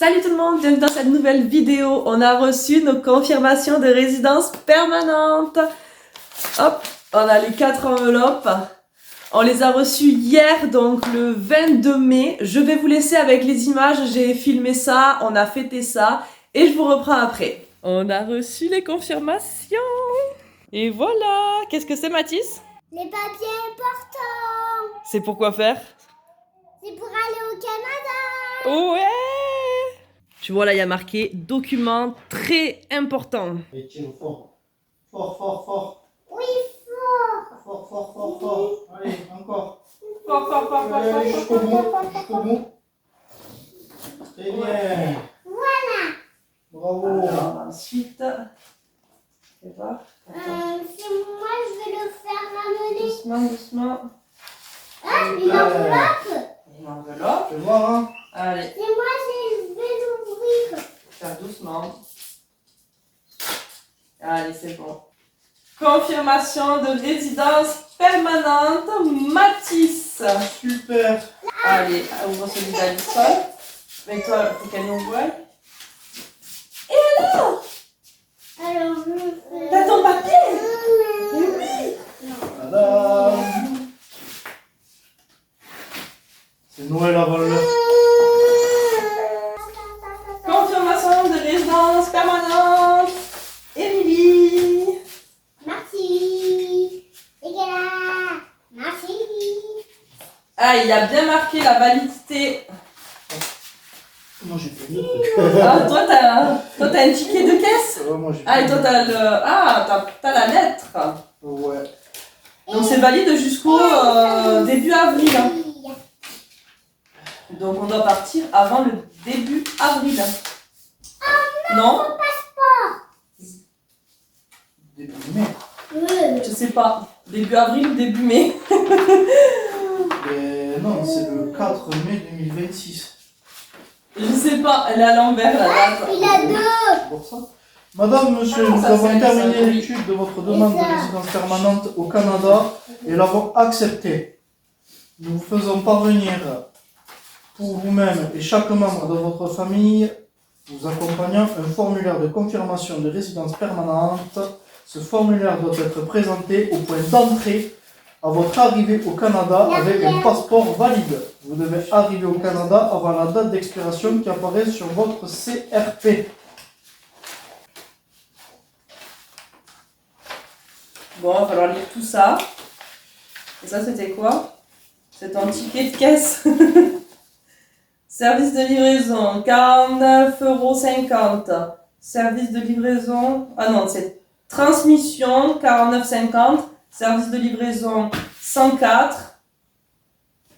Salut tout le monde, bienvenue dans cette nouvelle vidéo. On a reçu nos confirmations de résidence permanente. Hop, on a les 4 enveloppes. On les a reçues hier, donc le 22 mai. Je vais vous laisser avec les images, j'ai filmé ça, on a fêté ça et je vous reprends après. On a reçu les confirmations. Et voilà, qu'est-ce que c'est Mathis? Les papiers importants. C'est pour quoi faire? C'est pour aller au Canada. Ouais! Tu vois là, il y a marqué documents très importants. Et tiens fort. Fort, fort, fort. Oui, fort. Fort, fort, fort, fort. Allez, encore. Fort, fort, fort, fort, fort, Allez, jusqu'au bout. Jusqu'au bout. Très bien. Voilà. Bravo. Alors, ensuite, fais voir. C'est moi, je vais le faire ramener. Doucement, doucement. Ah, une enveloppe. Une enveloppe. Je vais voir, hein. Allez, C'est moi, je vais l'ouvrir. faire doucement. Allez, c'est bon. Confirmation de résidence permanente, Mathis. Super. Allez, ouvre celui d'Alison. Avec toi, il faut qu'elle nous voie. Alors, je fais... T'as ton papier? Voilà. C'est Noël avant l'heure. Confirmation de résidence permanente, Émilie. Merci. Et là. Merci. Ah, il a bien marqué la validité. Moi j'ai fait mieux truc. Ah, toi, t'as un ticket de caisse? Moi j'ai Ah, et toi, t'as le... Ah, t'as la lettre. Ouais. Donc, c'est valide jusqu'au début avril. Hein. Donc, on doit partir avant le début avril. Non? Début mai. Je sais pas. Début avril ou début mai? Mais non, c'est le 4 mai 2026. Je sais pas. Elle est à l'envers, la date. Il a deux. C'est pour ça. Madame, monsieur, Ah, nous ça, avons c'est terminé ça, oui. l'étude de votre demande de résidence permanente au Canada et l'avons acceptée. Nous vous faisons parvenir pour vous-même et chaque membre de votre famille, vous accompagnant un formulaire de confirmation de résidence permanente. Ce formulaire doit être présenté au point d'entrée à votre arrivée au Canada avec un passeport valide. Vous devez arriver au Canada avant la date d'expiration qui apparaît sur votre CRP. Bon, il va falloir lire tout ça. Et ça, c'était quoi? C'est un ticket de caisse. Service de livraison, 49,50 €. Service de livraison... Ah non, c'est transmission, 49,50 €. Service de livraison, 104.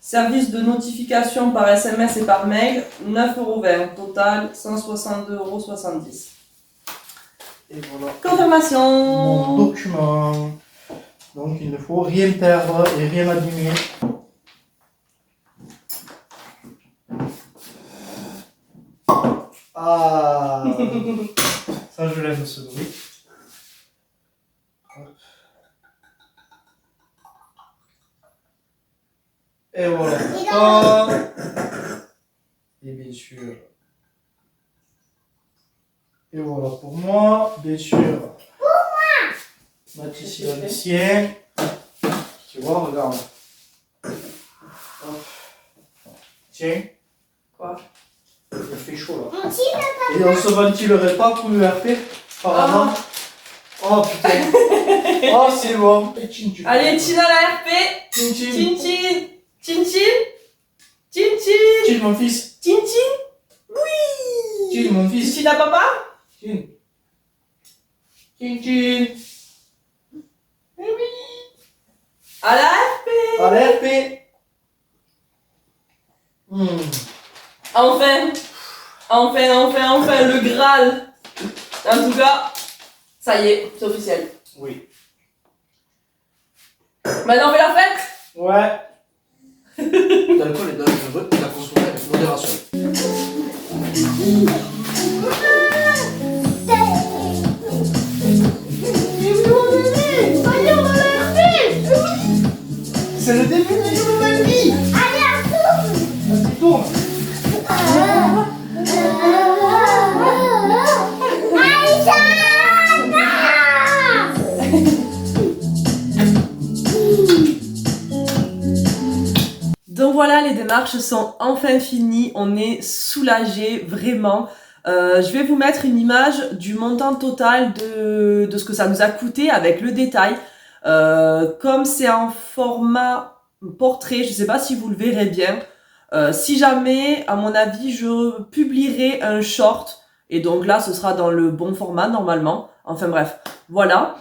Service de notification par SMS et par mail, 9,20 €. Total, 162,70 €. Et voilà. Mon Confirmation. document. Donc il ne faut rien perdre et rien abîmer. Ah, ça je l'aime ce bruit. Et voilà pour toi. Et bien sûr. Et voilà pour moi, bien sûr. Mathis, il a les siens. Tu vois, regarde. Hop. Tiens, Quoi? il fait chaud là. On tire le Et on se ventilerait pas pour l'URP par avant. Oh putain. Oh, c'est bon. Et tchin, tu fais Allez, quoi? Tine à la RP. Tchin, tchin. Tchin tchin. Tchin tchin. Tchin tchin. Tchin, mon fils. Tchin tchin. Oui. Tchin, mon fils. Tchin à papa. Tchin. Tchin, tchin. À la RP. À l'URP. Enfin. Enfin, le Graal. En tout cas, ça y est, c'est officiel. Oui. Maintenant, on fait la fête. Ouais. L'alcool est dangereux et la consommer avec modération. C'est le début d'une nouvelle vie. Allez, à tour. Vas-y, tourne. démarches sont enfin finies. On est soulagés, vraiment. Je vais vous mettre une image du montant total de ce que ça nous a coûté avec le détail. Comme c'est en format portrait, je ne sais pas si vous le verrez bien. Si jamais, à mon avis, je publierai un short. Et donc là, ce sera dans le bon format normalement. Enfin bref, voilà.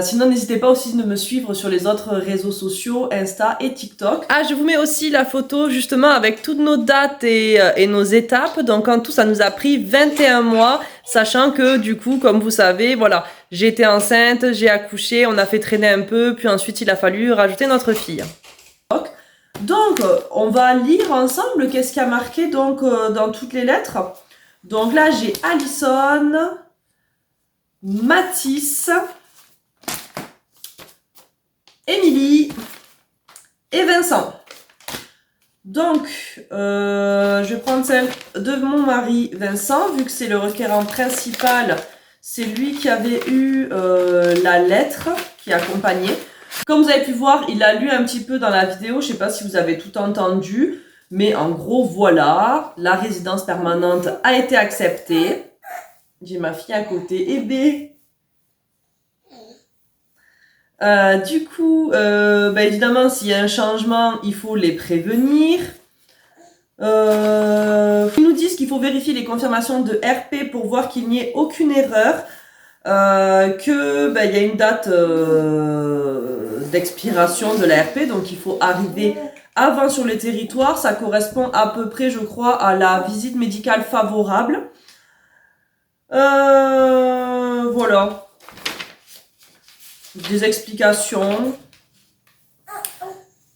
Sinon, n'hésitez pas aussi de me suivre sur les autres réseaux sociaux, Insta et TikTok. Ah, je vous mets aussi la photo justement avec toutes nos dates et nos étapes. Donc en tout, ça nous a pris 21 mois, sachant que du coup, comme vous savez, voilà, j'ai été enceinte, j'ai accouché, on a fait traîner un peu, puis ensuite il a fallu rajouter notre fille. Donc, on va lire ensemble qu'est-ce qui a marqué donc dans toutes les lettres. Donc là, j'ai Alison, Mathis, Émilie et Vincent. Donc, je vais prendre celle de mon mari Vincent, vu que c'est le requérant principal. C'est lui qui avait eu la lettre qui accompagnait. Comme vous avez pu voir, il a lu un petit peu dans la vidéo. Je ne sais pas si vous avez tout entendu. Mais en gros, voilà. La résidence permanente a été acceptée. J'ai ma fille à côté. Eh ben... du coup, évidemment, s'il y a un changement, il faut les prévenir. Ils nous disent qu'il faut vérifier les confirmations de RP pour voir qu'il n'y ait aucune erreur. Il y a une date d'expiration de la RP, donc il faut arriver avant sur le territoire. Ça correspond à peu près, je crois, à la visite médicale favorable. Voilà. Des explications,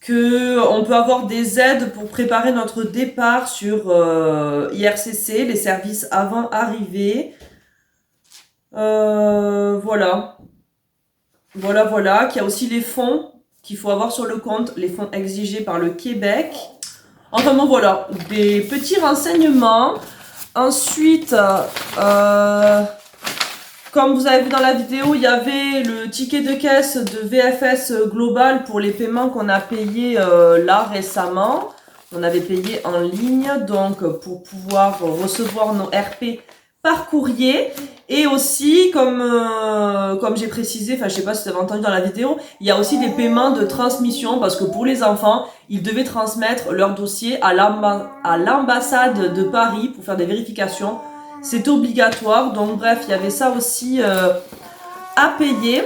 que on peut avoir des aides pour préparer notre départ sur IRCC, les services avant arrivée. Voilà, qu'il y a aussi les fonds qu'il faut avoir sur le compte, les fonds exigés par le Québec. Enfin bon, voilà, des petits renseignements. Ensuite, comme vous avez vu dans la vidéo, il y avait le ticket de caisse de VFS Global pour les paiements qu'on a payés là récemment. On avait payé en ligne, donc pour pouvoir recevoir nos RP par courrier. Et aussi, comme j'ai précisé, enfin je sais pas si vous avez entendu dans la vidéo, il y a aussi des paiements de transmission parce que pour les enfants, ils devaient transmettre leur dossier à l'ambassade de Paris pour faire des vérifications. C'est obligatoire, donc bref, il y avait ça aussi à payer.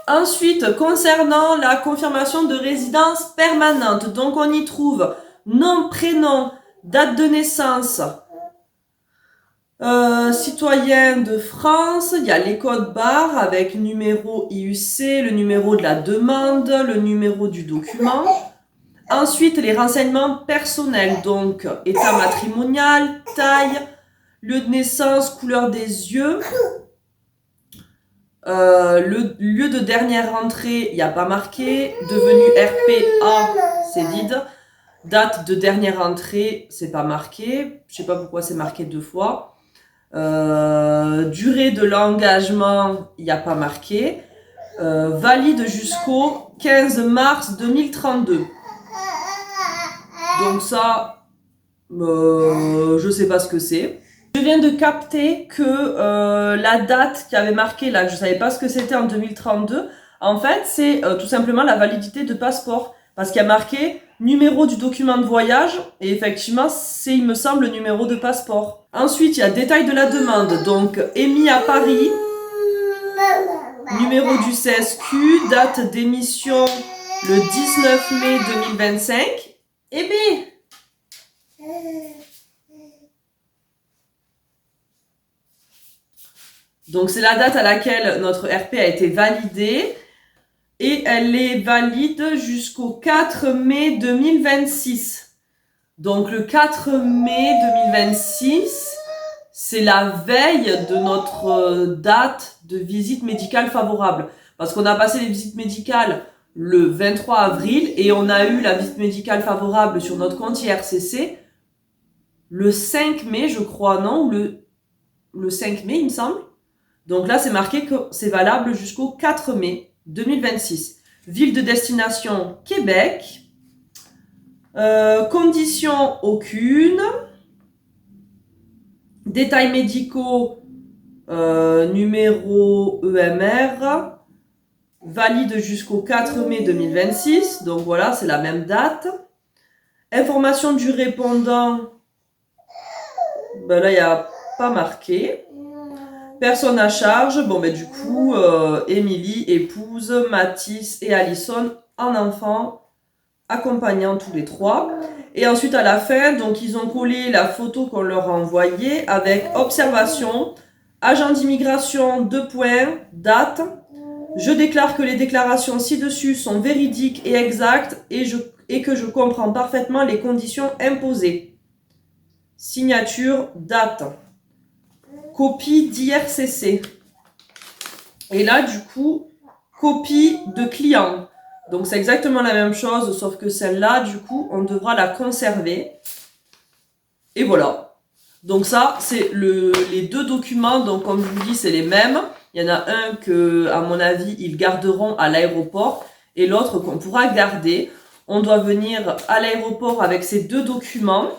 Ensuite, concernant la confirmation de résidence permanente, donc on y trouve nom, prénom, date de naissance, citoyen de France, il y a les codes barres avec numéro IUC, le numéro de la demande, le numéro du document. Ensuite, les renseignements personnels, donc état matrimonial, taille, lieu de naissance, couleur des yeux. Le lieu de dernière entrée, il n'y a pas marqué. Devenu RPA, c'est vide. Date de dernière entrée, c'est pas marqué. Je sais pas pourquoi c'est marqué 2 fois. Durée de l'engagement, il n'y a pas marqué. Valide jusqu'au 15 mars 2032. Donc ça, je sais pas ce que c'est. Je viens de capter que la date qui avait marqué là, je savais pas ce que c'était en 2032. En fait, c'est tout simplement la validité de passeport. Parce qu'il y a marqué numéro du document de voyage. Et effectivement, c'est, il me semble, le numéro de passeport. Ensuite, il y a détail de la demande. Donc, émis à Paris. Numéro du CSQ. Date d'émission le 19 mai 2025. Eh bien... Donc, c'est la date à laquelle notre RP a été validée. Et elle est valide jusqu'au 4 mai 2026. Donc, le 4 mai 2026, c'est la veille de notre date de visite médicale favorable. Parce qu'on a passé les visites médicales le 23 avril et on a eu la visite médicale favorable sur notre compte IRCC le 5 mai, je crois, non? Ou le 5 mai, il me semble. Donc là, c'est marqué que c'est valable jusqu'au 4 mai 2026. Ville de destination, Québec. Conditions aucune. Détails médicaux, numéro EMR. Valide jusqu'au 4 mai 2026. Donc voilà, c'est la même date. Information du répondant. Ben là, il n'y a pas marqué. Personne à charge. Bon, ben du coup, Émilie, épouse, Mathis et Alison en enfant, accompagnant tous les trois. Et ensuite, à la fin, donc ils ont collé la photo qu'on leur a envoyée avec observation, agent d'immigration, 2 points, date. Je déclare que les déclarations ci-dessus sont véridiques et exactes et que je comprends parfaitement les conditions imposées. Signature, date. Copie d'IRCC. Et là, du coup, copie de client. Donc, c'est exactement la même chose, sauf que celle-là, du coup, on devra la conserver. Et voilà. Donc ça, c'est les 2 documents. Donc, comme je vous dis, c'est les mêmes. Il y en a un que, à mon avis, ils garderont à l'aéroport et l'autre qu'on pourra garder. On doit venir à l'aéroport avec ces 2 documents.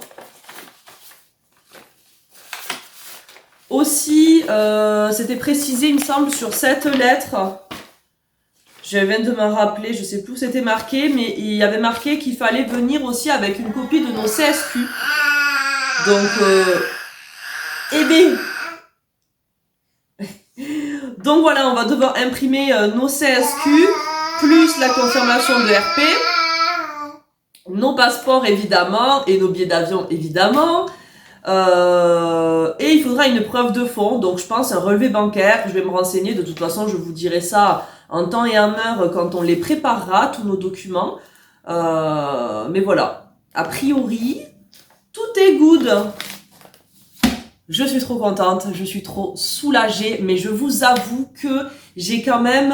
Aussi, c'était précisé, il me semble, sur cette lettre. Je viens de me rappeler, je sais plus où c'était marqué, mais il y avait marqué qu'il fallait venir aussi avec une copie de nos CSQ. Donc, eh bien... Donc voilà, on va devoir imprimer nos CSQ, plus la confirmation de RP, nos passeports évidemment, et nos billets d'avion évidemment. Et il faudra une preuve de fonds, donc je pense un relevé bancaire. Je vais me renseigner, de toute façon je vous dirai ça en temps et en heure quand on les préparera, tous nos documents. Mais voilà, a priori, tout est good. Je suis trop contente, je suis trop soulagée, mais je vous avoue que j'ai quand même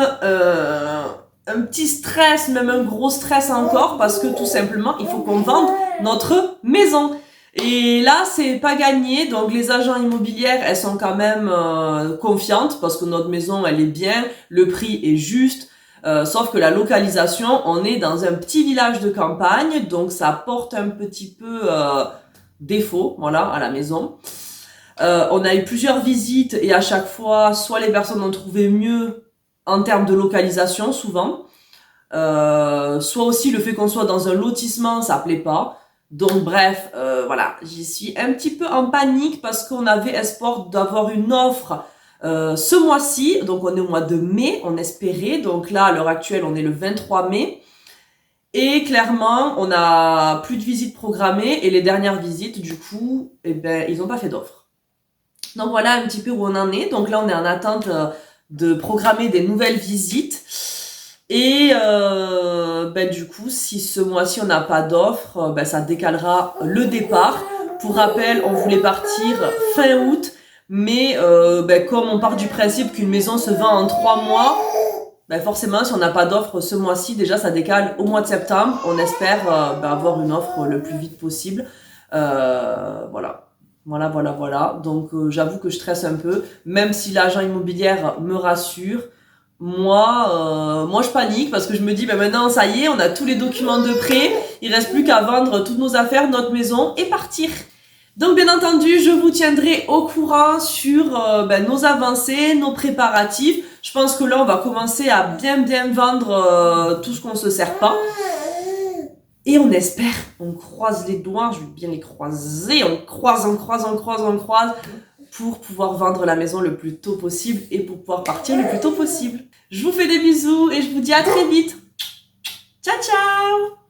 un petit stress, même un gros stress encore, parce que tout simplement, il faut qu'on vende notre maison. Et là, c'est pas gagné, donc les agents immobilières, elles sont quand même confiantes, parce que notre maison, elle est bien, le prix est juste, sauf que la localisation, on est dans un petit village de campagne, donc ça porte un petit peu défaut, voilà, à la maison. On a eu plusieurs visites et à chaque fois, soit les personnes ont trouvé mieux en termes de localisation, souvent, soit aussi le fait qu'on soit dans un lotissement, ça plaît pas. Donc bref, voilà, j'y suis un petit peu en panique parce qu'on avait espoir d'avoir une offre ce mois-ci. Donc on est au mois de mai, on espérait. Donc là, à l'heure actuelle, on est le 23 mai. Et clairement, on a plus de visites programmées et les dernières visites, du coup, eh ben, ils n'ont pas fait d'offre. Donc voilà un petit peu où on en est. Donc là, on est en attente de programmer des nouvelles visites. Et ben, du coup, si ce mois-ci, on n'a pas d'offre, ben, ça décalera le départ. Pour rappel, on voulait partir fin août. Mais ben, comme on part du principe qu'une maison se vend en 3 mois, ben, forcément, si on n'a pas d'offre ce mois-ci, déjà, ça décale au mois de septembre. On espère ben, avoir une offre le plus vite possible. Voilà. Voilà. Donc, j'avoue que je stresse un peu, même si l'agent immobilière me rassure. Moi, je panique parce que je me dis, ben maintenant, ça y est, on a tous les documents de prêt. Il reste plus qu'à vendre toutes nos affaires, notre maison et partir. Donc, bien entendu, je vous tiendrai au courant sur nos avancées, nos préparatifs. Je pense que là, on va commencer à bien vendre tout ce qu'on se sert pas. Et on espère, on croise les doigts, je vais bien les croiser, on croise pour pouvoir vendre la maison le plus tôt possible et pour pouvoir partir le plus tôt possible. Je vous fais des bisous et je vous dis à très vite. Ciao, ciao!